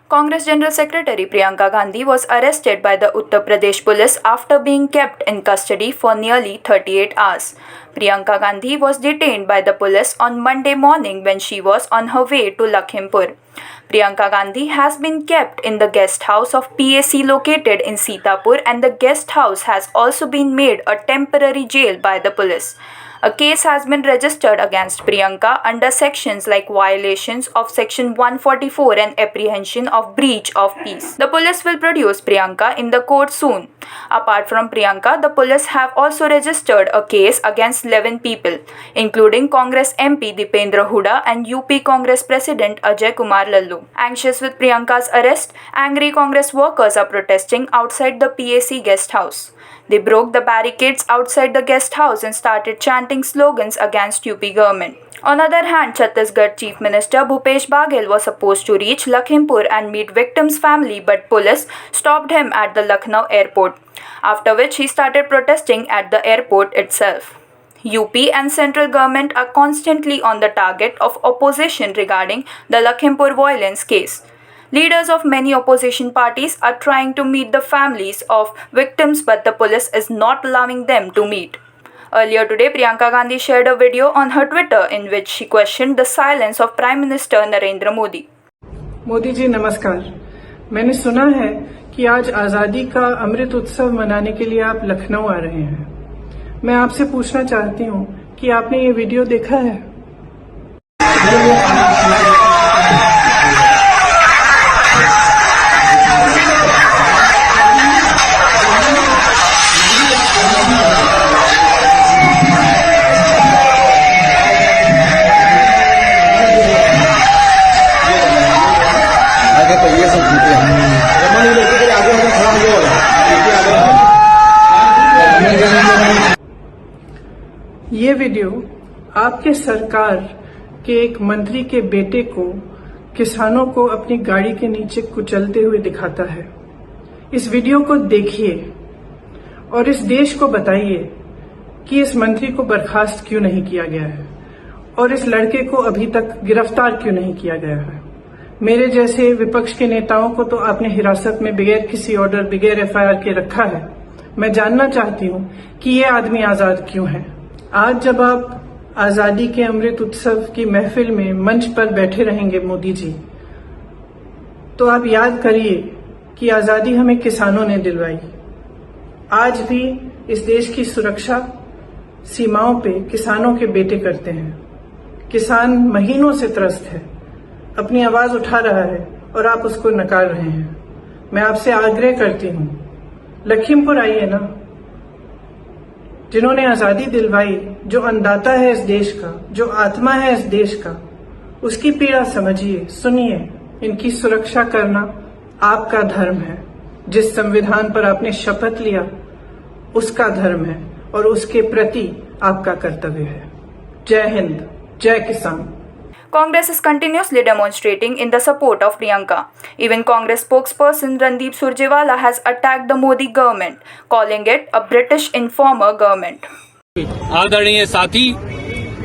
Congress General Secretary Priyanka Gandhi was arrested by the Uttar Pradesh police after being kept in custody for nearly 38 hours. Priyanka Gandhi was detained by the police on Monday morning when she was on her way to Lakhimpur. Priyanka Gandhi has been kept in the guest house of PAC located in Sitapur, and the guest house has also been made a temporary jail by the police. A case has been registered against Priyanka under sections like violations of Section 144 and apprehension of breach of peace. The police will produce Priyanka in the court soon. Apart from Priyanka, the police have also registered a case against 11 people, including Congress MP Dipendra Hooda and UP Congress President Ajay Kumar Lallu. Anxious with Priyanka's arrest, angry Congress workers are protesting outside the PAC guest house. They broke the barricades outside the guest house and started chanting slogans against UP government. On the other hand, Chhattisgarh Chief Minister Bhupesh Baghel was supposed to reach Lakhimpur and meet victims' family, but police stopped him at the Lucknow airport, after which he started protesting at the airport itself. UP and central government are constantly on the target of opposition regarding the Lakhimpur violence case. Leaders of many opposition parties are trying to meet the families of victims, but the police is not allowing them to meet. Earlier today, Priyanka Gandhi shared a video on her Twitter in which she questioned the silence of Prime Minister Narendra Modi. Modi ji नमस्कार। मैंने सुना है कि आज आज़ादी का अमृत उत्सव मनाने के लिए आप लखनऊ आ रहे हैं। मैं आपसे पूछना चाहती हूँ कि आपने ये वीडियो देखा है? ये वीडियो आपके सरकार के एक मंत्री के बेटे को किसानों को अपनी गाड़ी के नीचे कुचलते हुए दिखाता है। इस वीडियो को देखिए और इस देश को बताइए कि इस मंत्री को बर्खास्त क्यों नहीं किया गया है और इस लड़के को अभी तक गिरफ्तार क्यों नहीं किया गया है। मेरे जैसे विपक्ष के नेताओं को तो आपने हिरासत में बगैर किसी ऑर्डर, बगैर एफआईआर के रखा है। मैं जानना चाहती हूँ कि ये आदमी आजाद क्यों है। आज जब आप आजादी के अमृत उत्सव की महफिल में मंच पर बैठे रहेंगे मोदी जी, तो आप याद करिए कि आजादी हमें किसानों ने दिलवाई। आज भी इस देश की सुरक्षा सीमाओं पे किसानों के बेटे करते हैं। किसान महीनों से त्रस्त है, अपनी आवाज उठा रहा है और आप उसको नकार रहे हैं। मैं आपसे आग्रह करती हूँ, लखीमपुर आइए ना। जिन्होंने आजादी दिलवाई, जो अन्नदाता है इस देश का, जो आत्मा है इस देश का, उसकी पीड़ा समझिए, सुनिए। इनकी सुरक्षा करना आपका धर्म है। जिस संविधान पर आपने शपथ लिया उसका धर्म है और उसके प्रति आपका कर्तव्य है। जय हिंद, जय किसान। Congress is continuously demonstrating in the support of Priyanka. Even Congress spokesperson Randeep Surjewala has attacked the Modi government, calling it a British informer government. आदरणीय साथी,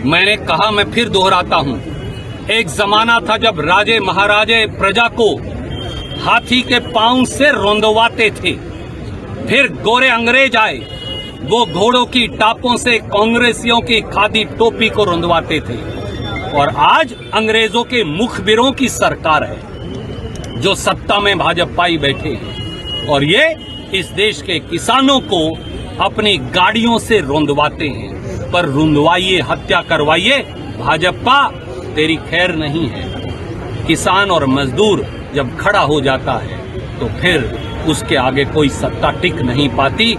मैंने कहा, मैं फिर दोहराता हूं, एक जमाना था जब राजे महाराजे प्रजा को हाथी के पांव से रोंदवाते थे। फिर गोरे अंग्रेज आए, वो घोड़ों की टापों से कांग्रेसियों की खादी टोपी को रोंदवाते थे। और आज अंग्रेजों के मुखबिरों की सरकार है जो सत्ता में भाजपाई बैठे हैं और ये इस देश के किसानों को अपनी गाड़ियों से रोंदवाते हैं। पर रुंदवाइए, हत्या करवाइए, भाजपा तेरी खैर नहीं है। किसान और मजदूर जब खड़ा हो जाता है तो फिर उसके आगे कोई सत्ता टिक नहीं पाती।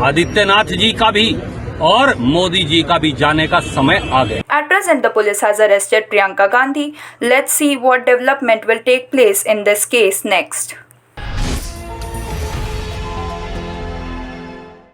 आदित्यनाथ जी का भी और मोदी जी का भी जाने का समय आ गया। At present, the police has arrested Priyanka Gandhi. Let's see what development will take place in this case next.